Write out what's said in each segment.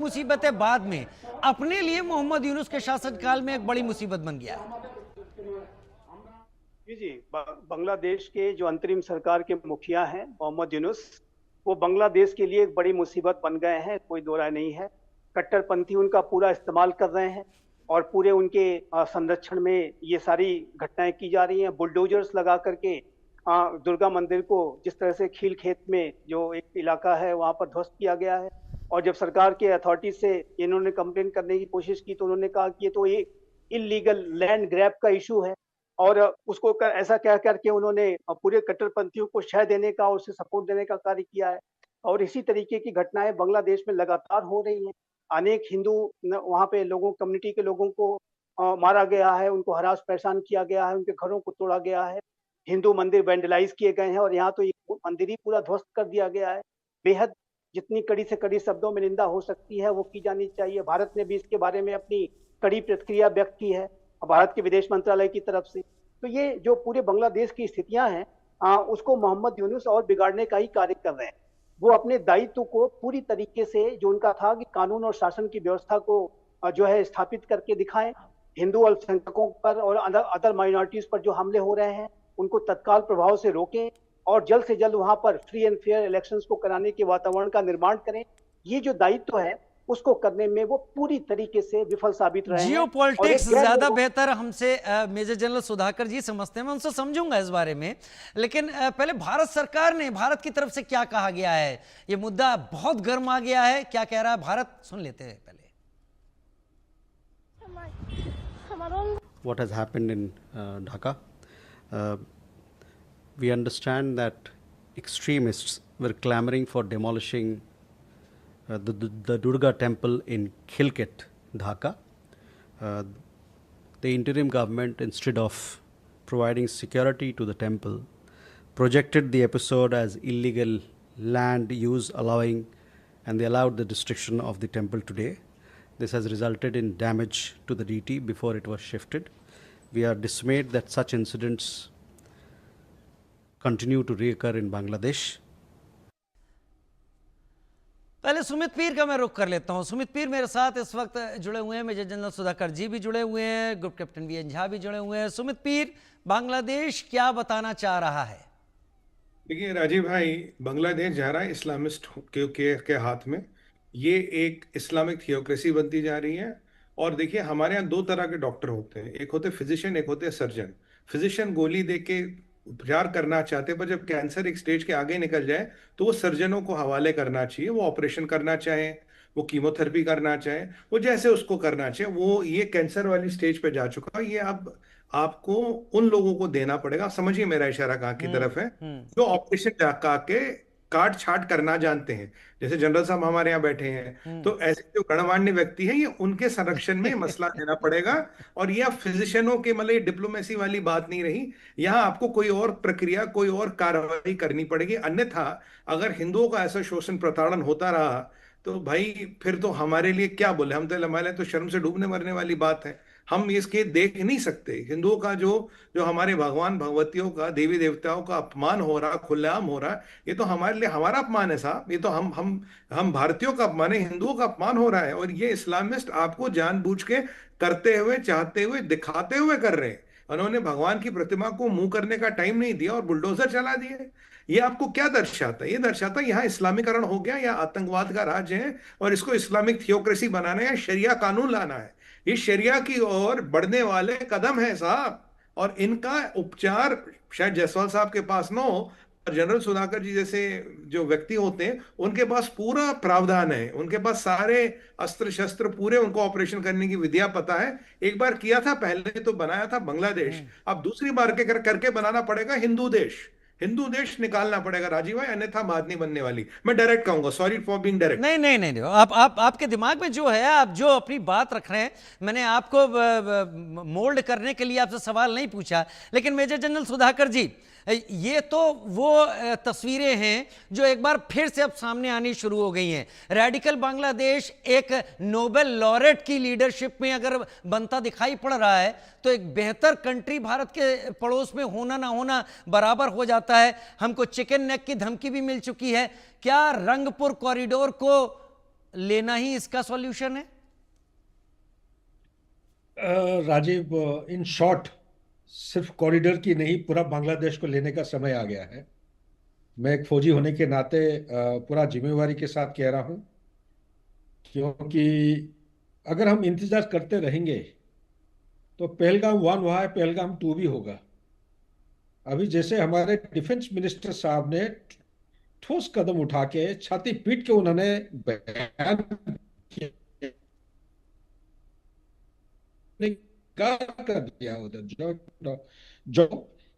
मुसीबतें बाद में अपने लिए मोहम्मद यूनुस के शासनकाल में एक बड़ी मुसीबत बन गया। जी जी, बांग्लादेश के जो अंतरिम सरकार के मुखिया हैं मोहम्मद यूनुस, वो बांग्लादेश के लिए एक बड़ी मुसीबत बन गए हैं, कोई दो राय नहीं है। कट्टरपंथी उनका पूरा इस्तेमाल कर रहे हैं और पूरे उनके संरक्षण में ये सारी घटनाएं की जा रही हैं। बुलडोजर्स लगा करके दुर्गा मंदिर को जिस तरह से खील खेत में जो एक इलाका है वहां पर ध्वस्त किया गया है। और जब सरकार के अथॉरिटी से इन्होंने कंप्लेन करने की कोशिश की तो उन्होंने कहा कि ये तो ये इलीगल लैंड ग्रैब का इशू है। और उसको ऐसा कह करके उन्होंने पूरे कट्टरपंथियों को शह देने का और उसे सपोर्ट देने का कार्य किया है। और इसी तरीके की घटनाएं बांग्लादेश में लगातार हो रही हैं। अनेक हिंदू वहाँ पे लोगों कम्युनिटी के लोगों को मारा गया है, उनको हरास परेशान किया गया है, उनके घरों को तोड़ा गया है, हिंदू मंदिर वैंडलाइज किए गए हैं और यहाँ तो ये मंदिर ही पूरा ध्वस्त कर दिया गया है। बेहद जितनी कड़ी से कड़ी शब्दों में निंदा हो सकती है वो की जानी चाहिए। भारत ने भी इसके बारे में अपनी कड़ी प्रतिक्रिया व्यक्त की है भारत के विदेश मंत्रालय की तरफ से। तो ये जो पूरे बांग्लादेश की स्थितियां हैं उसको मोहम्मद यूनुस और बिगाड़ने का ही कार्य कर रहे हैं। वो अपने दायित्व को पूरी तरीके से जो उनका था कि कानून और शासन की व्यवस्था को जो है स्थापित करके दिखाएं। हिंदू अल्पसंख्यकों पर और अदर माइनॉरिटीज पर जो हमले हो रहे हैं उनको तत्काल प्रभाव से रोकें और जल्द से जल्द वहां पर फ्री एंड फेयर इलेक्शंस को कराने के वातावरण का निर्माण करें। ये जो दायित्व है उसको करने में वो पूरी तरीके से विफल साबित रहे हैं। जियो पॉलिटिक्स ज्यादा बेहतर हमसे मेजर जनरल सुधाकर जी समझते हैं, मैं उनसे समझूंगा इस बारे में। लेकिन पहले भारत सरकार ने, भारत की तरफ से क्या कहा गया है? ये मुद्दा बहुत गर्म आ गया है, क्या कह रहा है भारत, सुन लेते हैं पहले। What has happened in Dhaka? We understand that extremists were clamoring for demolishing the Durga temple in Khilket, Dhaka. The interim government, instead of providing security to the temple, projected the episode as illegal land use allowing, and they allowed the destruction of the temple today. This has resulted in damage to the deity before it was shifted. We are dismayed that such incidents continue to reoccur in Bangladesh. पहले सुमित पीर का मैं रुख कर लेता हूं। सुमित पीर मेरे साथ इस वक्त जुड़े हुए हैं, मेजर जनरल सुधाकर जी भी जुड़े हुए हैं, ग्रुप कैप्टन वीएन झा भी जुड़े हुए हैं। सुमित पीर, बांग्लादेश क्या बताना चाह रहा है? देखिए राजीव भाई, बांग्लादेश जा रहा है इस्लामिस्ट के हाथ में। ये एक इस्लामिक थियोक्रेसी बनती जा रही है। और देखिए, हमारे यहाँ दो तरह के डॉक्टर होते हैं, एक होते फिजिशियन, एक होते सर्जन। फिजिशियन गोली दे के उपचार करना चाहते हैं, पर जब कैंसर एक स्टेज के आगे निकल जाए तो वो सर्जनों को हवाले करना चाहिए। वो ऑपरेशन करना चाहें, वो कीमोथेरेपी करना चाहें, वो जैसे उसको करना चाहिए। वो ये कैंसर वाली स्टेज पे जा चुका है। ये अब आपको उन लोगों को देना पड़ेगा, समझिए मेरा इशारा कहाँ की तरफ है, जो ऑपरेशन के काट छाट करना जानते हैं। जैसे जनरल साहब हमारे यहाँ बैठे हैं, तो ऐसे जो गणमान्य व्यक्ति है, ये उनके संरक्षण में मसला देना पड़ेगा। और यह फिजिशियनों के मतलब ये डिप्लोमेसी वाली बात नहीं रही। यहाँ आपको कोई और प्रक्रिया, कोई और कार्रवाई करनी पड़ेगी। अन्यथा अगर हिंदुओं का ऐसा शोषण प्रताड़न होता रहा तो भाई फिर तो हमारे लिए क्या बोले, हम तो हमारे तो शर्म से डूबने मरने वाली बात है। हम इसके देख नहीं सकते। हिंदुओं का जो जो हमारे भगवान भगवतियों का, देवी देवताओं का अपमान हो रहा, खुलेआम हो रहा, ये तो हमारे लिए हमारा अपमान है साहब। ये तो हम भारतीयों का अपमान है, हिंदुओं का अपमान हो रहा है। और ये इस्लामिस्ट आपको जानबूझ के करते हुए, चाहते हुए, दिखाते हुए कर रहे हैं। उन्होंने भगवान की प्रतिमा को मुंह करने का टाइम नहीं दिया और बुलडोजर चला दिए। ये आपको क्या दर्शाता है? ये दर्शाता है यहाँ इस्लामीकरण हो गया, या आतंकवाद का राज है और इसको इस्लामिक थियोक्रेसी बनाना है या शरिया कानून लाना है। ये शरिया की ओर बढ़ने वाले कदम है साहब। और इनका उपचार शायद जायसवाल साहब के पास ना हो, पर जनरल सुधाकर जी जैसे जो व्यक्ति होते हैं उनके पास पूरा प्रावधान है, उनके पास सारे अस्त्र शस्त्र पूरे, उनको ऑपरेशन करने की विधियां पता है। एक बार किया था, पहले तो बनाया था बांग्लादेश, अब दूसरी बार करके बनाना पड़ेगा हिंदू देश। हिंदू देश निकालना पड़ेगा राजीव भाई, अन्यथा बात नहीं बनने वाली। मैं डायरेक्ट कहूंगा, सॉरी फॉर बीइंग डायरेक्ट। नहीं नहीं नहीं, आप आपके दिमाग में जो है, आप जो अपनी बात रख रहे हैं, मैंने आपको मोल्ड करने के लिए आपसे सवाल नहीं पूछा। लेकिन मेजर जनरल सुधाकर जी, ये तो वो तस्वीरें हैं जो एक बार फिर से अब सामने आनी शुरू हो गई हैं। रेडिकल बांग्लादेश एक नोबेल लॉरेट की लीडरशिप में अगर बनता दिखाई पड़ रहा है तो एक बेहतर कंट्री भारत के पड़ोस में होना ना होना बराबर हो जाता है। हमको चिकन नेक की धमकी भी मिल चुकी है। क्या रंगपुर कॉरिडोर को लेना ही इसका सॉल्यूशन है? राजीव, इन शॉर्ट सिर्फ कॉरिडोर की नहीं, पूरा बांग्लादेश को लेने का समय आ गया है। मैं एक फौजी होने के नाते पूरा जिम्मेवारी के साथ कह रहा हूं, क्योंकि अगर हम इंतजार करते रहेंगे तो पहलगाम 1 हुआ है, पहलगाम 2 भी होगा। अभी जैसे हमारे डिफेंस मिनिस्टर साहब ने ठोस कदम उठा के छाती पीट के उन्होंने बयान किया, कर दिया उधर जो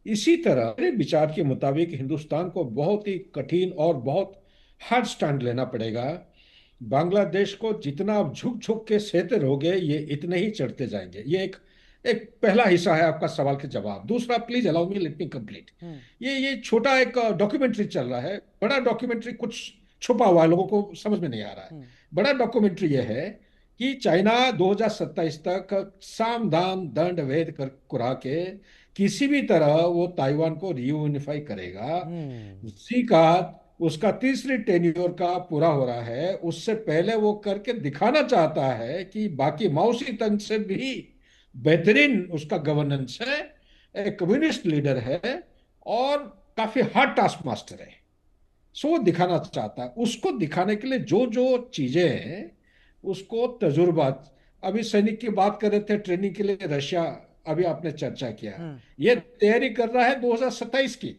इसी तरह मेरे विचार के मुताबिक हिंदुस्तान को बहुत ही कठिन और बहुत हार्ड स्टैंड लेना पड़ेगा। बांग्लादेश को जितना आप झुक झुक के सहते रहोगे, ये इतने ही चढ़ते जाएंगे। ये एक एक पहला हिस्सा है आपका सवाल के जवाब। दूसरा, please allow me, let me complete. ये छोटा एक डॉक्यूमेंट्री चल रहा है। बड़ा डॉक्यूमेंट्री कुछ छुपा हुआ है, लोगों को समझ में नहीं आ रहा है। बड़ा डॉक्यूमेंट्री ये है कि चाइना 2027 तक साम दाम दंड भेद कर कुरा के किसी भी तरह वो ताइवान को रीयूनिफाई करेगा। उसी का उसका तीसरी टेन्योर का पूरा हो रहा है, उससे पहले वो करके दिखाना चाहता है कि बाकी माओसी तंग से भी बेहतरीन उसका गवर्नेंस है, एक कम्युनिस्ट लीडर है और काफी हार्ड टास्क मास्टर है। सो वो दिखाना चाहता है। उसको दिखाने के लिए जो जो चीजें हैं, उसको तजुर्बा, अभी सैनिक की बात कर रहे थे ट्रेनिंग के लिए रशिया, अभी आपने चर्चा किया, ये तैयारी कर रहा है 2027 की,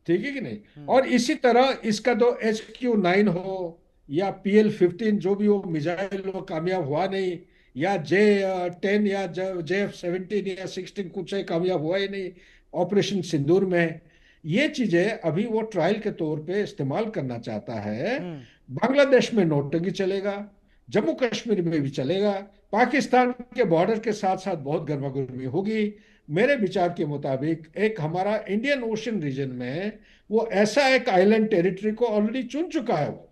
ठीक है कि नहीं। और इसी तरह इसका तो HQ9 हो या PL-15 जो भी हो मिसाइल हो, कामयाब हुआ नहीं, या J-10 या JF-17 या 16 कुछ है, कामयाब हुआ ही नहीं ऑपरेशन सिंदूर में। ये चीजें अभी वो ट्रायल के तौर पे इस्तेमाल करना चाहता है। बांग्लादेश में नोटंकी चलेगा, जम्मू कश्मीर में भी चलेगा, पाकिस्तान के बॉर्डर के साथ साथ बहुत गर्मागर्मी होगी। मेरे विचार के मुताबिक एक हमारा इंडियन ओशन रीजन में वो ऐसा एक आइलैंड टेरिटरी को ऑलरेडी चुन चुका है। वो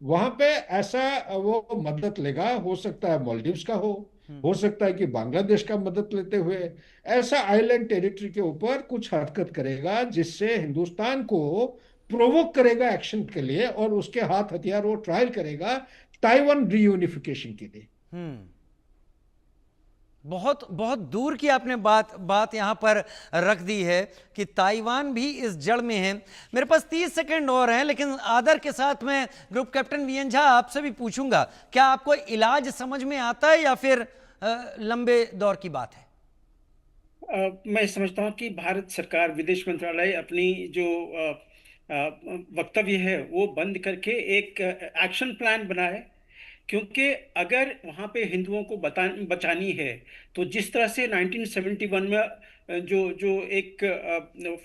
वहां पे ऐसा वो मदद लेगा, हो सकता है मालदीव्स का हो सकता है कि बांग्लादेश का मदद लेते हुए ऐसा आइलैंड टेरिटरी के ऊपर कुछ हरकत करेगा जिससे हिंदुस्तान को प्रोवोक करेगा एक्शन के लिए, और उसके हाथ हथियार वो ट्रायल करेगा ताइवान रीयूनिफिकेशन के लिए। बहुत बहुत दूर की आपने बात यहां पर रख दी है कि ताइवान भी इस जड़ में है। मेरे पास 30 सेकंड और हैं, लेकिन आदर के साथ मैं ग्रुप कैप्टन वीएन झा आपसे भी पूछूंगा, क्या आपको इलाज समझ में आता है या फिर लंबे दौर की बात है? मैं समझता हूं कि भारत सरकार, विदेश मंत्रालय अपनी जो वक्तव्य है वो बंद करके एक एक्शन प्लान बनाए, क्योंकि अगर वहाँ पे हिंदुओं को बचानी है तो जिस तरह से 1971 में जो एक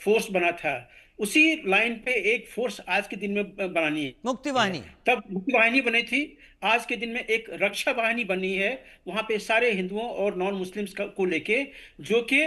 फोर्स बना था, उसी लाइन पे एक फोर्स आज के दिन में बनानी है। मुक्ति वाहिनी, तब मुक्ति वाहिनी बनी थी, आज के दिन में एक रक्षा वाहिनी बनी है वहाँ पे सारे हिंदुओं और नॉन मुस्लिम्स को लेके, जो कि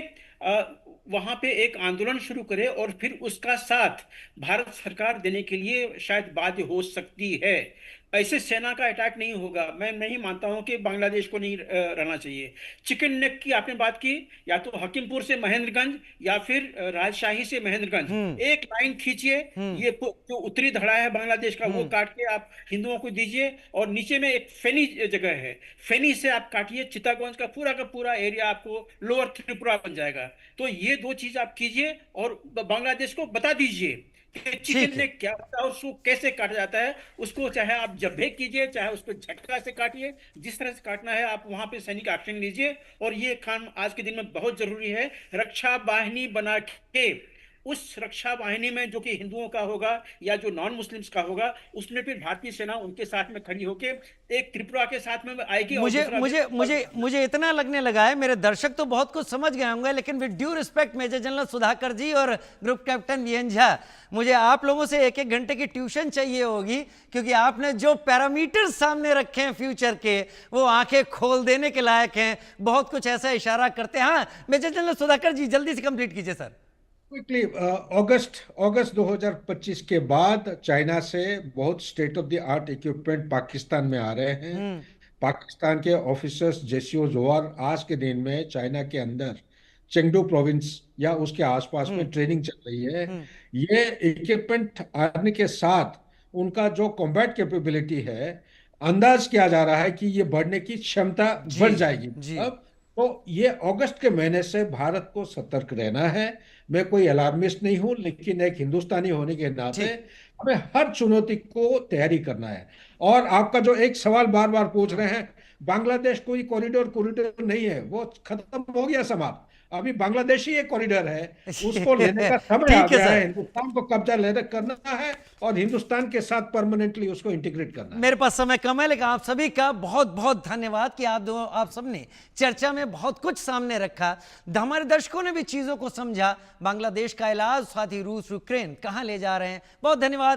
वहाँ पे एक आंदोलन शुरू करे और फिर उसका साथ भारत सरकार देने के लिए शायद बाध्य हो सकती है। ऐसे सेना का अटैक नहीं होगा। मैं नहीं मानता हूं कि बांग्लादेश को नहीं रहना चाहिए। चिकन नेक की आपने बात की, या तो हकीमपुर से महेंद्रगंज या फिर राजशाही से महेंद्रगंज, एक लाइन खींचिए, ये जो उत्तरी धड़ा है बांग्लादेश का वो काट के आप हिंदुओं को दीजिए, और नीचे में एक फेनी जगह है, फेनी से आप काटिए, चित्तागोंज का पूरा एरिया आपको लोअर त्रिपुरा बन जाएगा। तो ये दो चीज आप कीजिए और बांग्लादेश को बता दीजिए चिकन ने क्या होता है, उसको कैसे काटा जाता है। उसको चाहे आप जब्बे कीजिए, चाहे उसको झटका से काटिए, जिस तरह से काटना है आप वहां पे सैनिक एक्शन लीजिए। और ये काम आज के दिन में बहुत जरूरी है। रक्षा वाहिनी बना के उस रक्षा वाहिनी में जो कि हिंदुओं का होगा या जो नॉन मुस्लिम्स का होगा, उसमें फिर भारतीय सेना उनके साथ में खड़ी होके एक त्रिपुरा के साथ में आएगी। मुझे इतना लगने लगा है, मेरे दर्शक तो बहुत कुछ समझ गए होंगे, लेकिन with due respect major general Sudhakar ji और ग्रुप कैप्टन वीएन झा, मुझे आप लोगों से 1-1 घंटे की ट्यूशन चाहिए होगी, क्योंकि आपने जो पैरामीटर सामने रखे हैं फ्यूचर के, वो आंखें खोल देने के लायक हैं। बहुत कुछ ऐसा इशारा करते हैं। हाँ मेजर जनरल सुधाकर जी, जल्दी से कंप्लीट कीजिए सर। क्विकली, अगस्त 2025 के बाद चाइना से बहुत state of the art equipment Pakistan में आ रहे हैं। पाकिस्तान के ऑफिसर्स जेसीओ जोहर आज के दिन में चाइना के अंदर चेंगडू प्रोविंस या उसके आसपास में ट्रेनिंग चल रही है। ये इक्विपमेंट आने के साथ उनका जो कॉम्बैट कैपेबिलिटी है, अंदाज किया जा रहा है कि ये बढ़ने की क्षमता जी, बढ़ जाएगी। जी। अब तो ये अगस्त के महीने से भारत को सतर्क रहना है। मैं कोई अलार्मिस्ट नहीं हूं, लेकिन एक हिंदुस्तानी होने के नाते ठीक। हमें हर चुनौती को तैयारी करना है। और आपका जो एक सवाल बार बार पूछ रहे हैं, बांग्लादेश कोई कॉरिडोर कॉरिडोर नहीं है, वो खत्म हो गया समाप्त। अभी बांग्लादेश ही एक कॉरिडोर है, उसको लेने का समय आ ठीक है गया है। सर। हिंदुस्तान को कब्जा लेने करना है और हिंदुस्तान के साथ परमानेंटली उसको इंटीग्रेट करना है। मेरे पास समय कम है, लेकिन आप सभी का बहुत बहुत धन्यवाद कि आप सबने चर्चा में बहुत कुछ सामने रखा। हमारे दर्शकों ने भी चीजों को समझा, बांग्लादेश का इलाज, साथ ही रूस यूक्रेन कहां ले जा रहे हैं। बहुत धन्यवाद।